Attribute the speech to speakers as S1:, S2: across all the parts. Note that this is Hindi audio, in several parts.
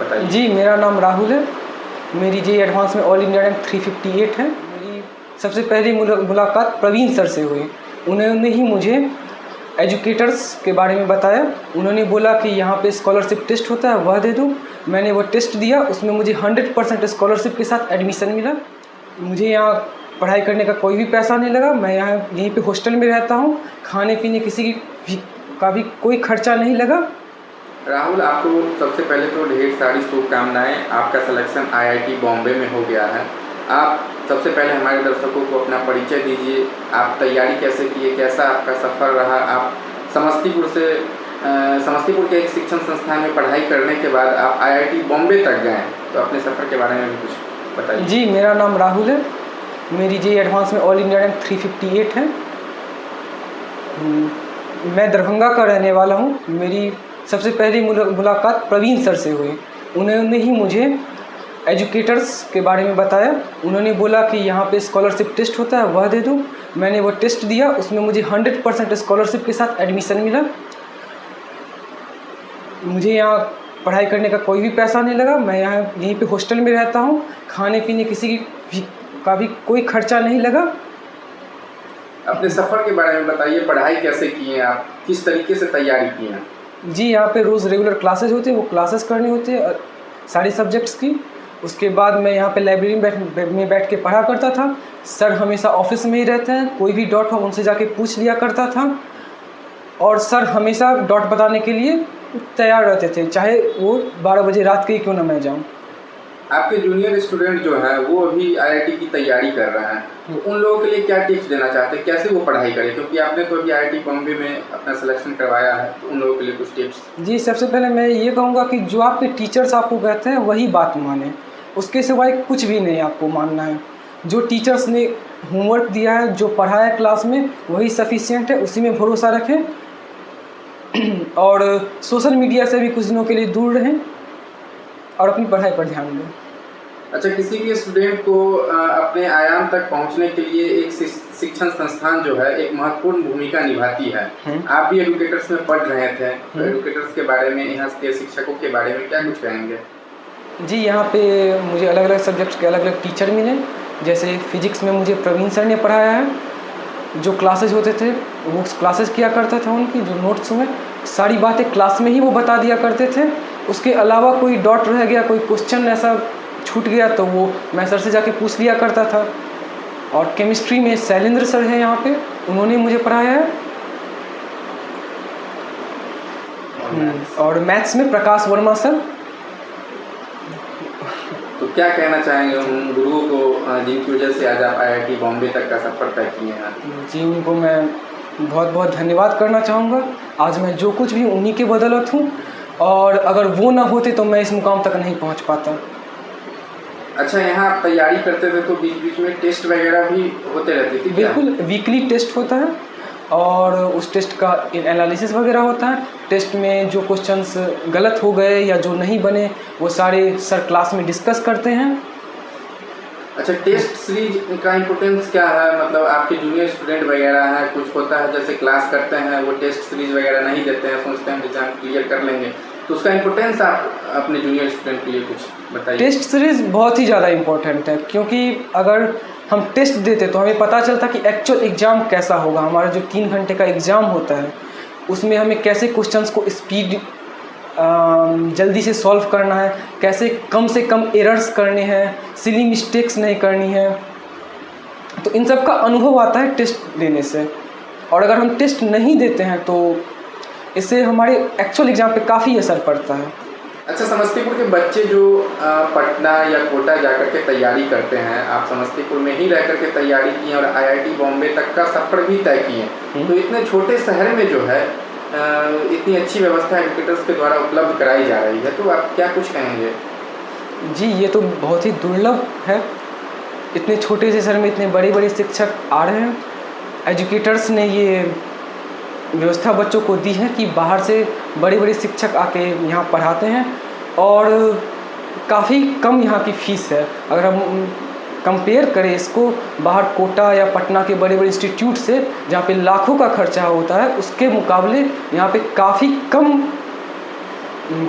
S1: बताइए।
S2: जी, मेरा नाम राहुल है। मेरी जेईई एडवांस में ऑल इंडिया रैंक 358 है। मेरी सबसे पहली मुलाकात प्रवीण सर से हुई। उन्होंने ही मुझे एजुकेटर्स के बारे में बताया। उन्होंने बोला कि यहाँ पे स्कॉलरशिप टेस्ट होता है, वह दे दूँ। मैंने वो टेस्ट दिया, उसमें मुझे 100% स्कॉलरशिप के साथ एडमिशन मिला। मुझे यहाँ पढ़ाई करने का कोई भी पैसा नहीं लगा। मैं यहाँ यहीं पे हॉस्टल में रहता हूँ। खाने पीने किसी का भी कोई खर्चा नहीं लगा।
S1: राहुल, आपको सबसे पहले तो ढेर सारी शुभकामनाएं। आपका सिलेक्शन आईआईटी बॉम्बे में हो गया है। आप सबसे पहले हमारे दर्शकों को अपना परिचय दीजिए। आप तैयारी कैसे किए, कैसा आपका सफ़र रहा? आप समस्तीपुर के एक शिक्षण संस्थान में पढ़ाई करने के बाद आप आईआईटी बॉम्बे तक गए, तो अपने सफ़र के बारे में भी कुछ बताइए।
S2: जी, मेरा नाम राहुल है। मेरी जेईई एडवांस में ऑल इंडिया रैंक 358 है। मैं दरभंगा का रहने वाला हूँ। मेरी सबसे पहली मुलाकात प्रवीण सर से हुई। उन्होंने ही मुझे एजुकेटर्स के बारे में बताया। उन्होंने बोला कि यहाँ पे स्कॉलरशिप टेस्ट होता है, वह दे दूँ। मैंने वो टेस्ट दिया, उसमें मुझे 100% स्कॉलरशिप के साथ एडमिशन मिला। मुझे यहाँ पढ़ाई करने का कोई भी पैसा नहीं लगा। मैं यहाँ यहीं पे हॉस्टल में रहता हूँ। खाने पीने किसी का भी कोई खर्चा नहीं लगा।
S1: अपने सफ़र के बारे में बताइए। पढ़ाई कैसे किए आप, किस तरीके से तैयारी की हैं?
S2: जी, यहाँ पे रोज़ रेगुलर क्लासेस होते हैं, वो क्लासेस करनी होती है सारी सब्जेक्ट्स की। उसके बाद मैं यहाँ पे लाइब्रेरी में बैठ के पढ़ा करता था। सर हमेशा ऑफिस में ही रहते हैं। कोई भी डाउट हो उनसे जाके पूछ लिया करता था, और सर हमेशा डाउट बताने के लिए तैयार रहते थे, चाहे वो 12 बजे रात के ही क्यों ना मैं जाऊँ।
S1: आपके जूनियर स्टूडेंट जो हैं वो अभी आईआईटी की तैयारी कर रहे हैं, तो उन लोगों के लिए क्या टिप्स देना चाहते हैं, कैसे वो पढ़ाई करें? क्योंकि आपने तो अभी आईआईटी बॉम्बे में अपना सिलेक्शन करवाया है, तो उन लोगों के लिए कुछ टिप्स।
S2: जी, सबसे पहले मैं ये कहूँगा कि जो आपके टीचर्स आपको कहते हैं वही बात मानें। उसके सिवाय कुछ भी नहीं आपको मानना है। जो टीचर्स ने होमवर्क दिया है, जो पढ़ाया क्लास में, वही सफिशिएंट है, उसी में भरोसा रखें। और सोशल मीडिया से भी कुछ दिनों के लिए दूर रहें और अपनी पढ़ाई पर ध्यान दें।
S1: अच्छा, किसी भी स्टूडेंट को अपने आयाम तक पहुंचने के लिए एक शिक्षण संस्थान जो है एक महत्वपूर्ण भूमिका निभाती है। आप भी एडुकेटर्स में पढ़ रहे थे, तो एडुकेटर्स के बारे में, यहाँ के शिक्षकों के बारे में क्या कुछ कहेंगे?
S2: जी, यहाँ पे मुझे अलग अलग सब्जेक्ट्स के अलग अलग टीचर मिले। जैसे फिजिक्स में मुझे प्रवीण सर ने पढ़ाया है। जो क्लासेस होते थे वो क्लासेस किया करता था। उनकी जो नोट्स में सारी बातें क्लास में ही वो बता दिया करते थे। उसके अलावा कोई डाउट रह गया, कोई क्वेश्चन ऐसा छूट गया, तो वो मैं सर से जाके पूछ लिया करता था। और केमिस्ट्री में शैलेंद्र सर हैं यहाँ पे, उन्होंने मुझे पढ़ाया है। और मैथ्स में प्रकाश वर्मा सर।
S1: तो क्या कहना चाहेंगे उन गुरुओं को जिनकी वजह से आज आप आईआईटी बॉम्बे तक का सफ़र तय किए हैं?
S2: जी, उनको मैं बहुत बहुत धन्यवाद करना चाहूँगा। आज मैं जो कुछ भी उन्हीं के बदौलत हूँ, और अगर वो ना होते तो मैं इस मुकाम तक नहीं पहुँच पाता।
S1: अच्छा, यहाँ आप तैयारी करते थे तो बीच बीच में टेस्ट वगैरह भी होते रहते थे?
S2: बिल्कुल, वीकली टेस्ट होता है, और उस टेस्ट का एनालिसिस वगैरह होता है। टेस्ट में जो क्वेश्चंस गलत हो गए या जो नहीं बने, वो सारे सर क्लास में डिस्कस करते हैं।
S1: अच्छा, टेस्ट सीरीज का इम्पोर्टेंस क्या है? मतलब आपके जूनियर स्टूडेंट वगैरह हैं, कुछ होता है जैसे क्लास करते हैं, वो टेस्ट सीरीज वगैरह नहीं देते हैं, सोचते हैं एग्जाम क्लियर कर लेंगे, तो उसका इम्पोर्टेंस आप अपने जूनियर स्टूडेंट के लिए कुछ बताइए।
S2: टेस्ट सीरीज़ बहुत ही ज़्यादा इम्पोर्टेंट है, क्योंकि अगर हम टेस्ट देते तो हमें पता चलता कि एक्चुअल एग्ज़ाम कैसा होगा। हमारा जो 3 घंटे का एग्ज़ाम होता है, उसमें हमें कैसे क्वेश्चंस को स्पीड जल्दी से सॉल्व करना है, कैसे कम से कम एरर्स करने हैं, सिली मिस्टेक्स नहीं करनी है। तो इन सब का अनुभव आता है टेस्ट देने से। और अगर हम टेस्ट नहीं देते हैं तो इससे हमारे एक्चुअल एग्ज़ाम पे काफ़ी असर पड़ता है।
S1: अच्छा, समस्तीपुर के बच्चे जो पटना या कोटा जाकर के तैयारी करते हैं, आप समस्तीपुर में ही रह करके तैयारी की हैं और आईआईटी बॉम्बे तक का सफ़र भी तय किए, तो इतने छोटे शहर में जो है इतनी अच्छी व्यवस्था एजुकेटर्स के द्वारा उपलब्ध कराई जा रही है, तो आप क्या कुछ कहेंगे?
S2: जी, ये तो बहुत ही दुर्लभ है। इतने छोटे से शहर में इतने बड़े बड़े शिक्षक आ रहे हैं। एजुकेटर्स ने ये व्यवस्था बच्चों को दी है कि बाहर से बड़े बड़े शिक्षक आके यहाँ पढ़ाते हैं, और काफ़ी कम यहाँ की फ़ीस है। अगर हम कंपेयर करें इसको बाहर कोटा या पटना के बड़े बड़े इंस्टीट्यूट से, जहाँ पे लाखों का खर्चा होता है, उसके मुकाबले यहाँ पे काफ़ी कम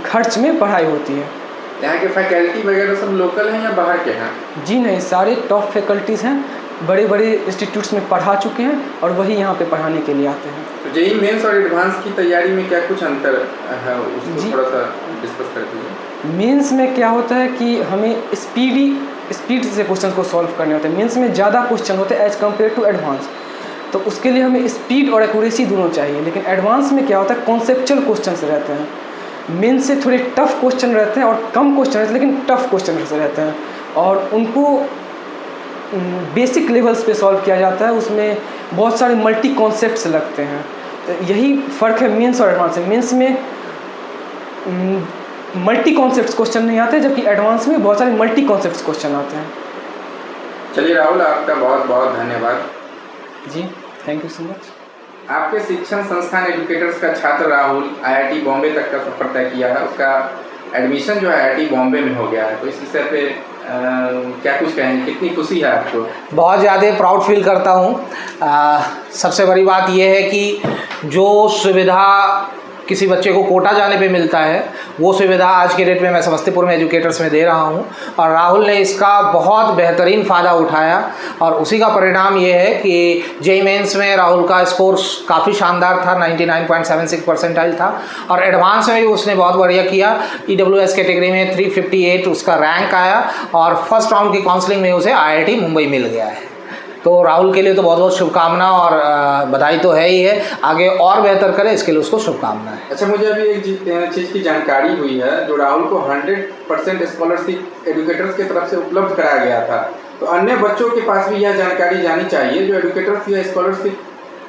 S2: खर्च में पढ़ाई होती है।
S1: यहाँ के फैकल्टी वगैरह सब लोकल हैं या बाहर के हैं?
S2: जी नहीं, सारे टॉप फैकल्टीज़ हैं, बड़े बड़े इंस्टीट्यूट्स में पढ़ा चुके हैं और वही यहाँ पे पढ़ाने के लिए आते हैं।
S1: तो जेईई मेंस और एडवांस की तैयारी में क्या कुछ अंतर है, उसको थोड़ा सा डिस्कस कर दीजिए।
S2: मेंस में क्या होता है कि हमें स्पीड से क्वेश्चन को सॉल्व करने होते हैं। मेंस में ज़्यादा क्वेश्चन होते हैं एज़ कम्पेयर टू एडवांस, तो उसके लिए हमें स्पीड और एक्यूरेसी दोनों चाहिए। लेकिन एडवांस में क्या होता है, कॉन्सेप्चुअल क्वेश्चन रहते हैं। मेंस से थोड़े टफ क्वेश्चन रहते हैं और कम क्वेश्चन रहते हैं, लेकिन टफ क्वेश्चन रहते हैं और उनको बेसिक लेवल्स पे सॉल्व किया जाता है। उसमें बहुत सारे मल्टी कॉन्सेप्ट्स लगते हैं, तो यही फ़र्क है मेंस और एडवांस में। मेंस में मल्टी कॉन्सेप्ट्स क्वेश्चन नहीं आते, जबकि एडवांस में बहुत सारे मल्टी कॉन्सेप्ट्स क्वेश्चन आते हैं।
S1: चलिए राहुल, आपका बहुत बहुत धन्यवाद।
S2: जी, थैंक यू सो मच।
S1: आपके शिक्षण संस्थान एजुकेटर्स का छात्र राहुल आईआईटी बॉम्बे तक का सफर तय किया है। उसका एडमिशन जो है आईआईटी बॉम्बे में हो गया है, तो इस विषय पे क्या कुछ कहेंगे? कितनी खुशी है आपको?
S3: बहुत ज़्यादा प्राउड फील करता हूँ। सबसे बड़ी बात यह है कि जो सुविधा किसी बच्चे को कोटा जाने पे मिलता है, वो सुविधा आज के डेट में मैं समस्तीपुर में एजुकेटर्स में दे रहा हूँ और राहुल ने इसका बहुत बेहतरीन फ़ायदा उठाया और उसी का परिणाम ये है कि जेईई मेंस में राहुल का स्कोर काफ़ी शानदार था, 99.76 परसेंटाइल था और एडवांस में भी उसने बहुत बढ़िया किया। EWS कैटेगरी में 358 उसका रैंक आया और फर्स्ट राउंड की काउंसलिंग में उसे IIT मुंबई मिल गया है। तो राहुल के लिए तो बहुत बहुत शुभकामना और बधाई तो है ही है, आगे और बेहतर करे इसके लिए उसको शुभकामनाएं।
S1: अच्छा, मुझे अभी एक चीज़ की जानकारी हुई है, जो राहुल को 100% स्कॉलरशिप एजुकेटर्स की तरफ से उपलब्ध कराया गया था, तो अन्य बच्चों के पास भी यह जानकारी जानी चाहिए जो एजुकेटर्स या स्कॉलरशिप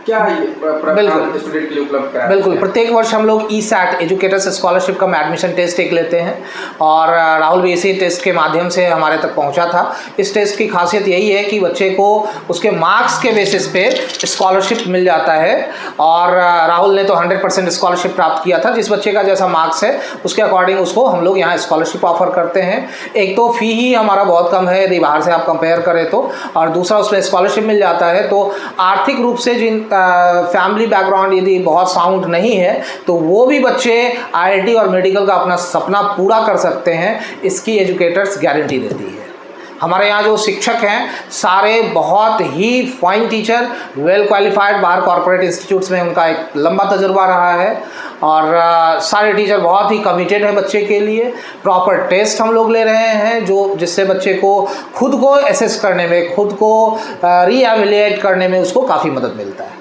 S1: क्या
S3: बिल्कुल
S1: स्टूडेंट के लिए उपलब्ध कराया?
S3: बिल्कुल, प्रत्येक वर्ष हम लोग ESAT एजुकेटर्स स्कॉलरशिप का एडमिशन टेस्ट एक लेते हैं और राहुल भी इसी टेस्ट के माध्यम से हमारे तक पहुंचा था। इस टेस्ट की खासियत यही है कि बच्चे को उसके मार्क्स के बेसिस पे स्कॉलरशिप मिल जाता है और राहुल ने तो 100% स्कॉलरशिप प्राप्त किया था। जिस बच्चे का जैसा मार्क्स है उसके अकॉर्डिंग उसको हम लोग यहाँ स्कॉलरशिप ऑफर करते हैं। एक तो फ़ी ही हमारा बहुत कम है यदि बाहर से आप कंपेयर करें तो, और दूसरा उसमें स्कॉलरशिप मिल जाता है। तो आर्थिक रूप से जिन फैमिली बैकग्राउंड यदि बहुत साउंड नहीं है तो वो भी बच्चे IIT और मेडिकल का अपना सपना पूरा कर सकते हैं, इसकी एजुकेटर्स गारंटी देती है। हमारे यहाँ जो शिक्षक हैं सारे बहुत ही फाइन टीचर, वेल क्वालिफाइड, बाहर कॉर्पोरेट इंस्टीट्यूट्स में उनका एक लंबा तजुर्बा रहा है और सारे टीचर बहुत ही कमिटेड है बच्चे के लिए। प्रॉपर टेस्ट हम लोग ले रहे हैं जिससे बच्चे को खुद को एसेस करने में, खुद को रीएवैल्यूएट करने में उसको काफ़ी मदद मिलता है।